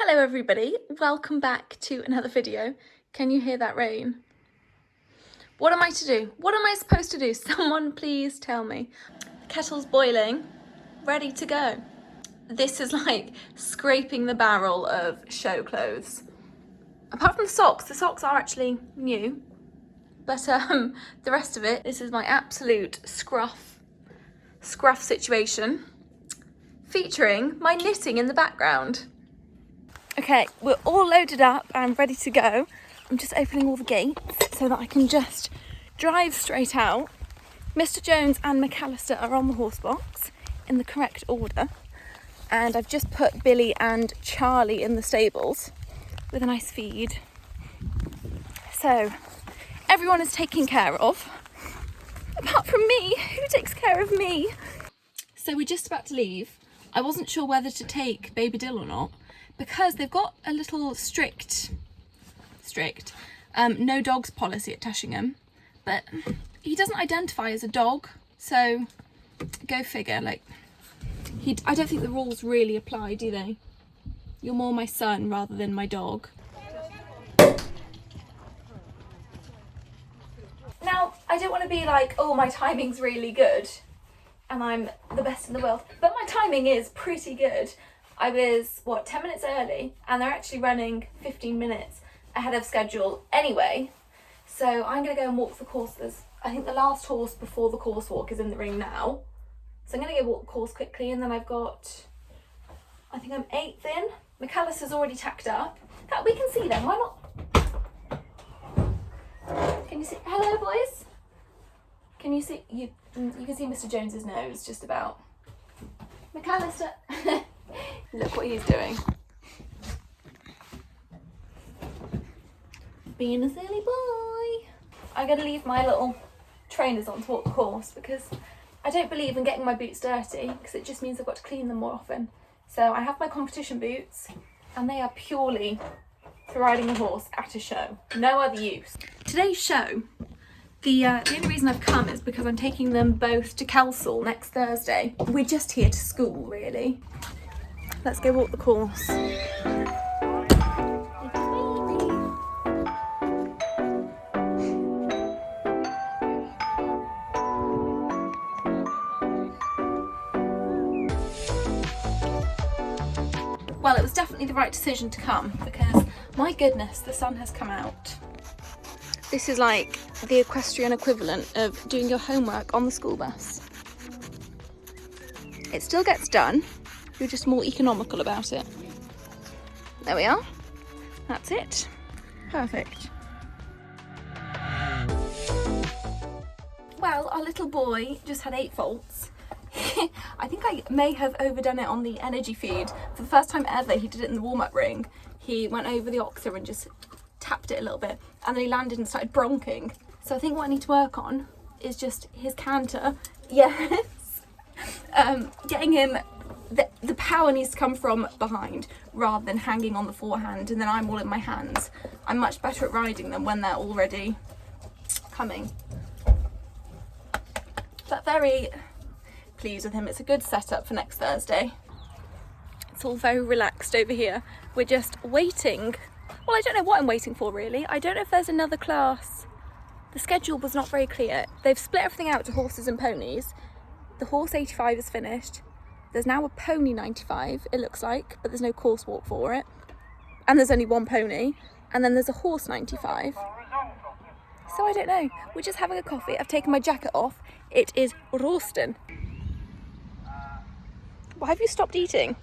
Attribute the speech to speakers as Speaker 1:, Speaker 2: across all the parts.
Speaker 1: Hello everybody, welcome back to another video. Can you hear that rain? What am I to do? What am I supposed to do? Someone please tell me. The kettle's boiling, ready to go. This is like scraping the barrel of show clothes. Apart from the socks are actually new. But the rest of it, this is my absolute scruff situation. Featuring my knitting in the background. Okay, we're all loaded up and ready to go. I'm just opening all the gates so that I can just drive straight out. Mr. Jones and McAlester are on the horse box in the correct order. And I've just put Billy and Charlie in the stables with a nice feed. So everyone is taken care of, apart from me. Who takes care of me? So we're just about to leave. I wasn't sure whether to take baby Dill or not, because they've got a little strict no dogs policy at Tushingham, but he doesn't identify as a dog, so go figure. Like, I don't think the rules really apply, do they? You're more my son rather than my dog. Now, I don't want to be like, oh, my timing's really good and I'm the best in the world, but my timing is pretty good. I was, 10 minutes early, and they're actually running 15 minutes ahead of schedule anyway. So I'm going to go and walk the course. I think the last horse before the course walk is in the ring now. So I'm going to go walk the course quickly, and then I think I'm 8th in. McAllister's already tacked up. We can see them, why not? Can you see? Hello, boys. Can you see? You can see Mr. Jones's nose, just about. McAlester. Look what he's doing. Being a silly boy. I'm going to leave my little trainers on to walk the course because I don't believe in getting my boots dirty because it just means I've got to clean them more often. So I have my competition boots and they are purely for riding a horse at a show. No other use. Today's show, the only reason I've come is because I'm taking them both to Kelsall next Thursday. We're just here to school, really. Let's go walk the course. Well, it was definitely the right decision to come because, my goodness, the sun has come out. This is like the equestrian equivalent of doing your homework on the school bus. It still gets done. You're just more economical about it. There we are. That's it. Perfect. Well, our little boy just had 8 volts. I think I may have overdone it on the energy feed. For the first time ever, he did it in the warm-up ring. He went over the oxer and just tapped it a little bit, and then he landed and started bronking. So I think what I need to work on is just his canter. Yes. Getting him... The power needs to come from behind rather than hanging on the forehand and then I'm all in my hands. I'm much better at riding them when they're already coming. But very pleased with him. It's a good setup for next Thursday. It's all very relaxed over here. We're just waiting. Well, I don't know what I'm waiting for really. I don't know if there's another class. The schedule was not very clear. They've split everything out to horses and ponies. The horse 85 is finished. There's now a pony 95, it looks like, but there's no course walk for it. And there's only one pony. And then there's a horse 95. So I don't know. We're just having a coffee. I've taken my jacket off. It is roasting. Why have you stopped eating?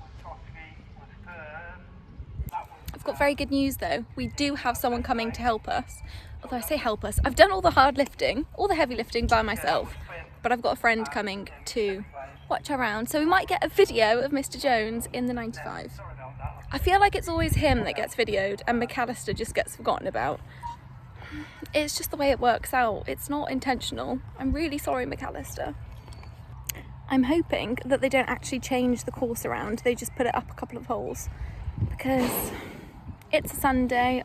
Speaker 1: I've got very good news though. We do have someone coming to help us. Although I say help us, I've done all the hard lifting, all the heavy lifting by myself. But I've got a friend coming to watch around, so we might get a video of Mr. Jones in the 95. I feel like it's always him that gets videoed and McAlester just gets forgotten about. It's just the way it works out. It's not intentional. I'm really sorry, McAlester. I'm hoping that they don't actually change the course around. They just put it up a couple of holes because it's a Sunday.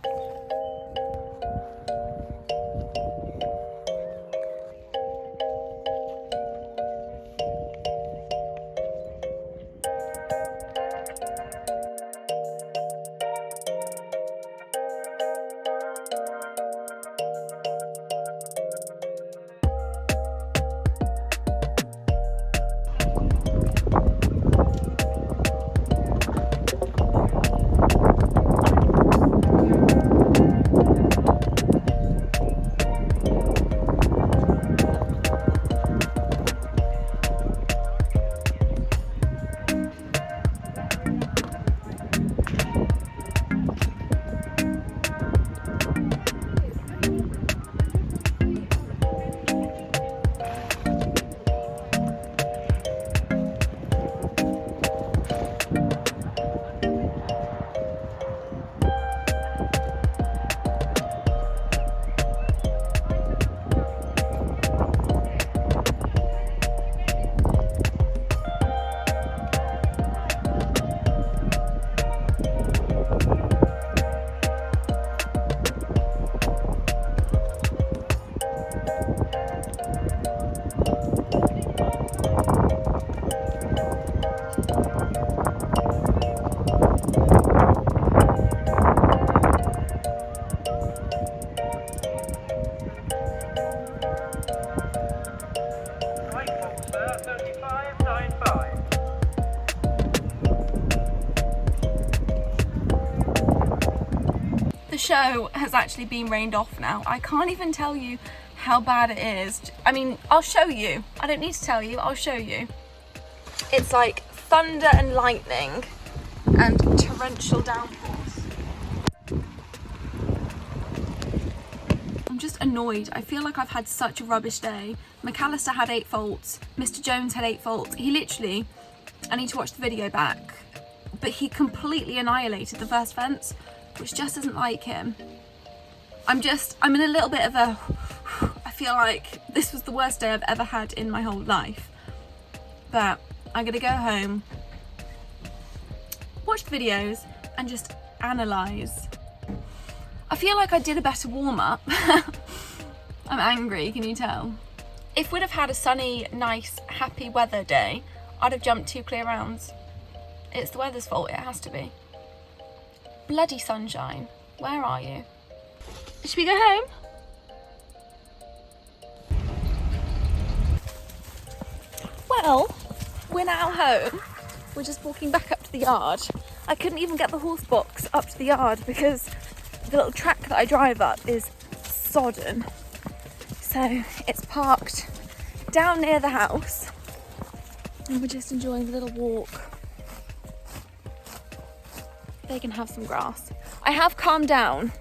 Speaker 1: The show has actually been rained off now. I can't even tell you how bad it is. I mean, I'll show you. I don't need to tell you, I'll show you. It's like thunder and lightning and torrential downpours. I'm just annoyed. I feel like I've had such a rubbish day. McAlester had 8 faults. Mr. Jones had 8 faults. He literally, I need to watch the video back, but he completely annihilated the first fence, which just isn't like him. I'm in a little bit of a, I feel like this was the worst day I've ever had in my whole life. But I'm gonna go home, watch the videos and just analyse. I feel like I did a better warm-up. I'm angry, can you tell? If we'd have had a sunny, nice, happy weather day, I'd have jumped 2 clear rounds. It's the weather's fault, it has to be. Bloody sunshine, where are you? Should we go home? Well, we're now home. We're just walking back up to the yard. I couldn't even get the horse box up to the yard because the little track that I drive up is sodden. So it's parked down near the house and we're just enjoying the little walk. They can have some grass. I have calmed down.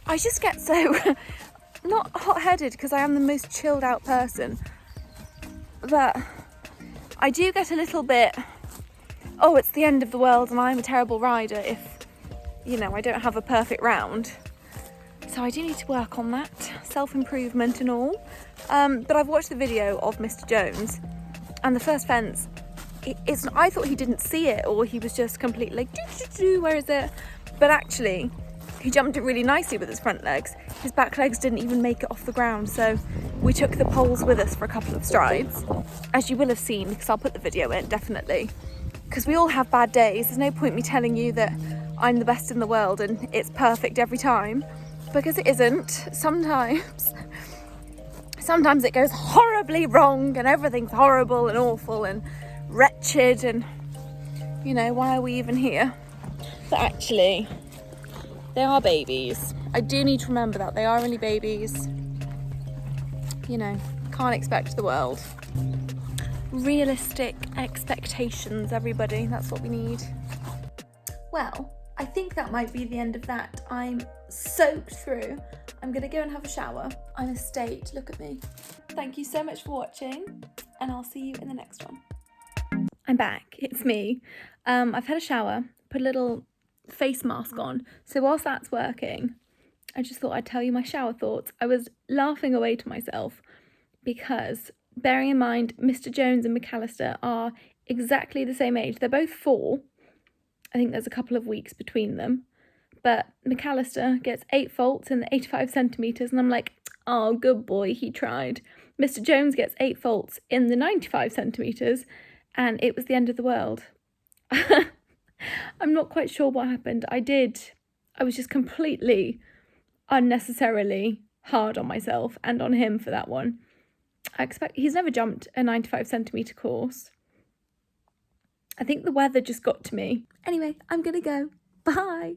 Speaker 1: I just get so, not hot-headed because I am the most chilled out person, but I do get a little bit, oh, it's the end of the world and I'm a terrible rider if, you know, I don't have a perfect round. So I do need to work on that, self-improvement and all. But I've watched the video of Mr. Jones and the first fence, I thought he didn't see it or he was just completely like, where is it? But actually, he jumped it really nicely with his front legs. His back legs didn't even make it off the ground. So we took the poles with us for a couple of strides, as you will have seen, because I'll put the video in, definitely. Because we all have bad days. There's no point me telling you that I'm the best in the world and it's perfect every time, because it isn't. Sometimes it goes horribly wrong and everything's horrible and awful and wretched and, you know, why are we even here? But actually, they are babies. I do need to remember that. They are only babies. You know, can't expect the world. Realistic expectations, everybody. That's what we need. Well, I think that might be the end of that. I'm soaked through. I'm gonna go and have a shower. I'm a state, look at me. Thank you so much for watching and I'll see you in the next one. I'm back, it's me. I've had a shower, put a little face mask on. So whilst that's working, I just thought I'd tell you my shower thoughts. I was laughing away to myself because, bearing in mind, Mr. Jones and McAlester are exactly the same age. They're both 4. I think there's a couple of weeks between them. But McAlester gets 8 faults in the 85 centimetres and I'm like, oh, good boy, he tried. Mr. Jones gets 8 faults in the 95 centimetres and it was the end of the world. I'm not quite sure what happened. I was just completely unnecessarily hard on myself and on him for that one. I expect he's never jumped a 95 centimetre course. I think the weather just got to me. Anyway, I'm gonna go. Bye.